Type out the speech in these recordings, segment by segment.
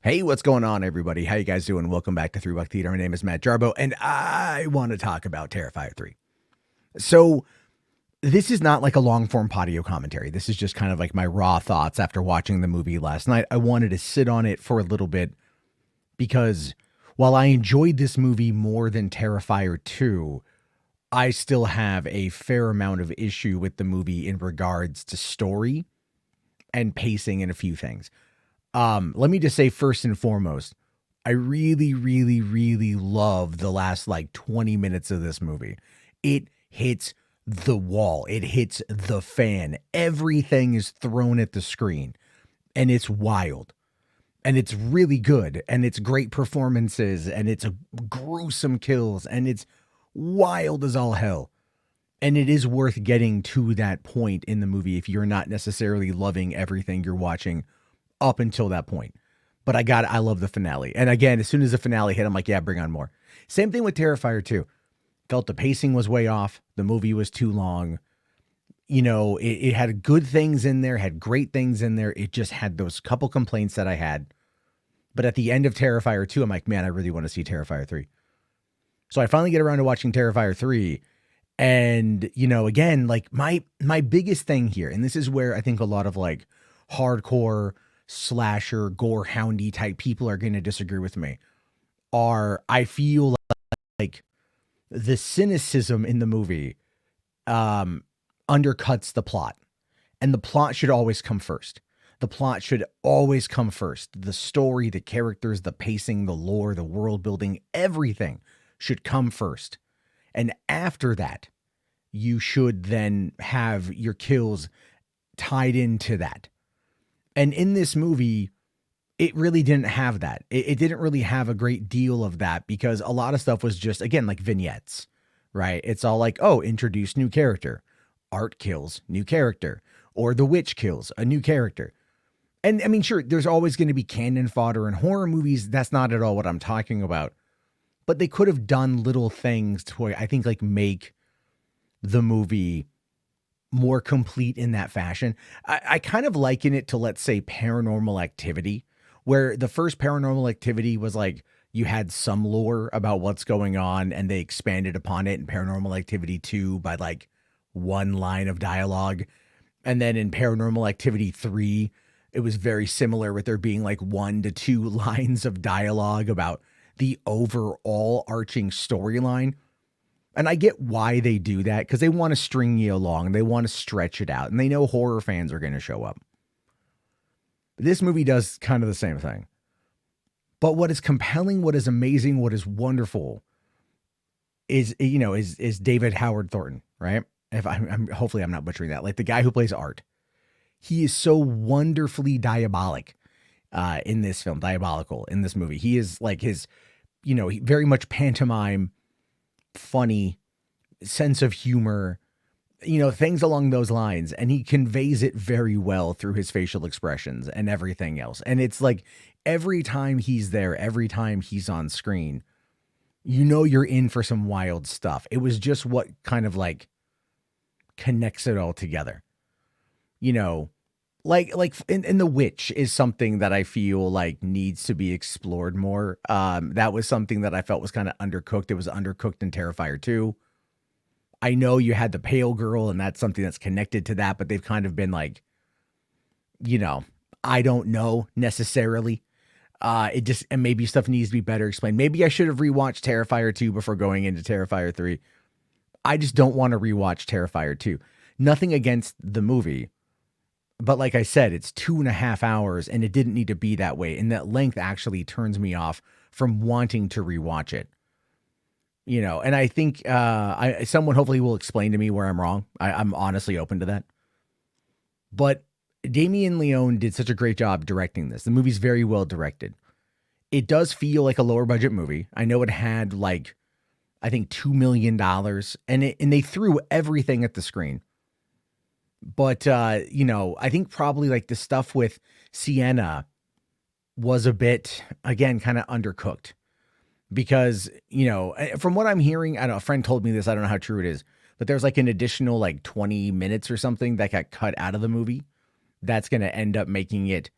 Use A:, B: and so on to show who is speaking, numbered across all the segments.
A: Hey, what's going on, everybody? How you guys doing? Welcome back to 3 Buck Theater. My name is Matt Jarbo, and I want to talk about Terrifier 3. So, this is not like a long-form patio commentary. This is just kind of like my raw thoughts after watching the movie last night. I wanted to sit on it for a little bit because while I enjoyed this movie more than Terrifier 2, I still have a fair amount of issue with the movie in regards to story and pacing and a few things. Let me just say first and foremost, I really, really, really love the last like 20 minutes of this movie. It hits the wall. It hits the fan. Everything is thrown at the screen and it's wild and it's really good and it's great performances and it's a gruesome kills and it's wild as all hell. And it is worth getting to that point in the movie if you're not necessarily loving everything you're watching up until that point. But I love the finale. And again, as soon as the finale hit, I'm like, yeah, bring on more. Same thing with Terrifier 2. Felt the pacing was way off. The movie was too long. You know, it had good things in there, had great things in there. It just had those couple complaints that I had. But at the end of Terrifier 2, I'm like, man, I really want to see Terrifier 3. So I finally get around to watching Terrifier 3. And, you know, again, like my biggest thing here, and this is where I think a lot of like hardcore slasher, gore houndy type people are going to disagree with me, I feel like the cynicism in the movie undercuts the plot. And the plot should always come first. The plot should always come first. The story, the characters, the pacing, the lore, the world building, everything should come first. And after that, you should then have your kills tied into that. And in this movie, it really didn't have that. It didn't really have a great deal of that because a lot of stuff was just, again, like vignettes, right? It's all like, oh, introduce new character. Art kills, new character. Or the witch kills, a new character. And I mean, sure, there's always going to be canon fodder in horror movies. That's not at all what I'm talking about. But they could have done little things to, I think, like make the movie more complete in that fashion. I kind of liken it to, let's say, Paranormal Activity, where the first Paranormal Activity was like you had some lore about what's going on and they expanded upon it in Paranormal Activity 2 by like one line of dialogue. And then in Paranormal Activity 3, it was very similar with there being like 1 to 2 lines of dialogue about the overall arching storyline. And I get why they do that, because they want to string you along. They want to stretch it out. And they know horror fans are going to show up. This movie does kind of the same thing. But what is compelling, what is amazing, what is wonderful is David Howard Thornton, right? If I'm hopefully I'm not butchering that. Like the guy who plays Art. He is so wonderfully diabolical in this movie. He is like his, very much pantomime, funny sense of humor, things along those lines. And he conveys it very well through his facial expressions and everything else. And it's like every time he's there, every time he's on screen, you're in for some wild stuff. It was just what kind of like connects it all together. Like in The Witch is something that I feel like needs to be explored more. That was something that I felt was kind of undercooked. It was undercooked in Terrifier 2. I know you had the Pale Girl, and that's something that's connected to that, but they've kind of been like, I don't know necessarily. And maybe stuff needs to be better explained. Maybe I should have rewatched Terrifier 2 before going into Terrifier 3. I just don't want to rewatch Terrifier 2. Nothing against the movie. But like I said, it's 2.5 hours and it didn't need to be that way. And that length actually turns me off from wanting to rewatch it. And I think someone hopefully will explain to me where I'm wrong. I'm honestly open to that. But Damien Leone did such a great job directing this. The movie's very well directed. It does feel like a lower budget movie. I know it had like, I think $2 million and they threw everything at the screen. But, I think probably like the stuff with Sienna was a bit, again, kind of undercooked because, from what I'm hearing, I don't know, a friend told me this, I don't know how true it is, but there's like an additional like 20 minutes or something that got cut out of the movie. That's going to end up making it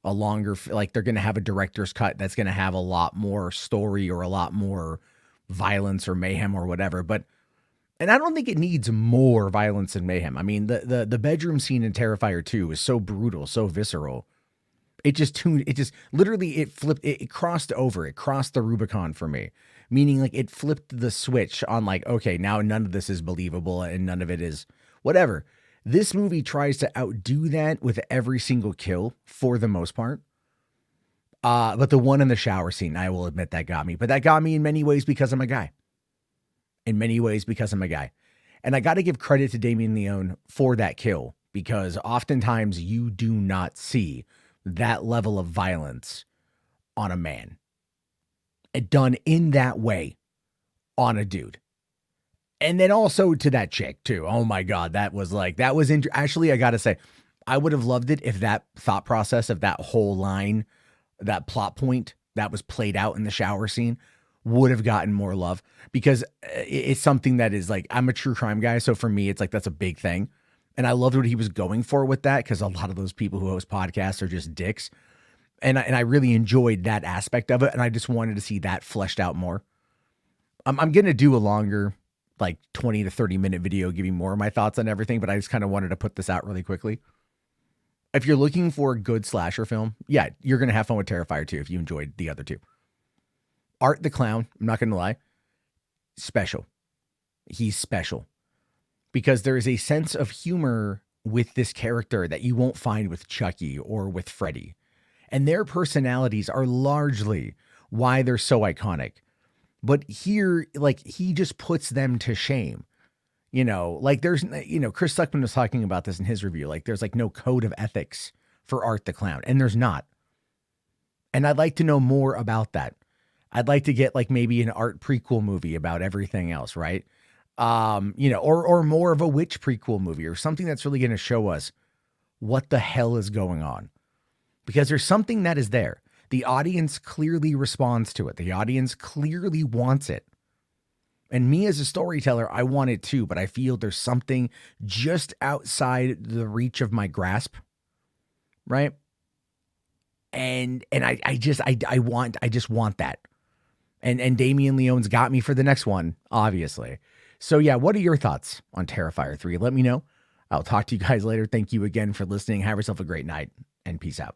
A: a longer, like they're going to have a director's cut that's going to have a lot more story or a lot more violence or mayhem or whatever. But, and I don't think it needs more violence and mayhem. I mean, the bedroom scene in Terrifier 2 is so brutal, so visceral. It just literally, it flipped, it crossed over, it crossed the Rubicon for me. Meaning like it flipped the switch on like, okay, now none of this is believable and none of it is whatever. This movie tries to outdo that with every single kill for the most part. But the one in the shower scene, I will admit that got me. But that got me in many ways because I'm a guy. In many ways because I'm a guy. And I got to give credit to Damien Leone for that kill because oftentimes you do not see that level of violence on a man. It done in that way on a dude. And then also to that chick too. Oh my God. That was actually, I got to say, I would have loved it if that thought process of that whole line, that plot point that was played out in the shower scene would have gotten more love because it's something that is like, I'm a true crime guy. So for me, it's like, that's a big thing. And I loved what he was going for with that because a lot of those people who host podcasts are just dicks. And I really enjoyed that aspect of it. And I just wanted to see that fleshed out more. I'm going to do a longer, like 20 to 30 minute video giving more of my thoughts on everything, but I just kind of wanted to put this out really quickly. If you're looking for a good slasher film, yeah, you're going to have fun with Terrifier 2 if you enjoyed the other two. Art the Clown, I'm not going to lie, special. He's special. Because there is a sense of humor with this character that you won't find with Chucky or with Freddy. And their personalities are largely why they're so iconic. But here, like, he just puts them to shame. You know, like there's, you know, Chris Stuckman was talking about this in his review. Like there's like no code of ethics for Art the Clown. And there's not. And I'd like to know more about that. I'd like to get like maybe an Art prequel movie about everything else, right? You know, or more of a witch prequel movie or something that's really going to show us what the hell is going on. Because there's something that is there. The audience clearly responds to it. The audience clearly wants it. And me as a storyteller, I want it too, but I feel there's something just outside the reach of my grasp. Right. And I just want that. And Damien Leone's got me for the next one, obviously. So yeah, what are your thoughts on Terrifier 3? Let me know. I'll talk to you guys later. Thank you again for listening. Have yourself a great night and peace out.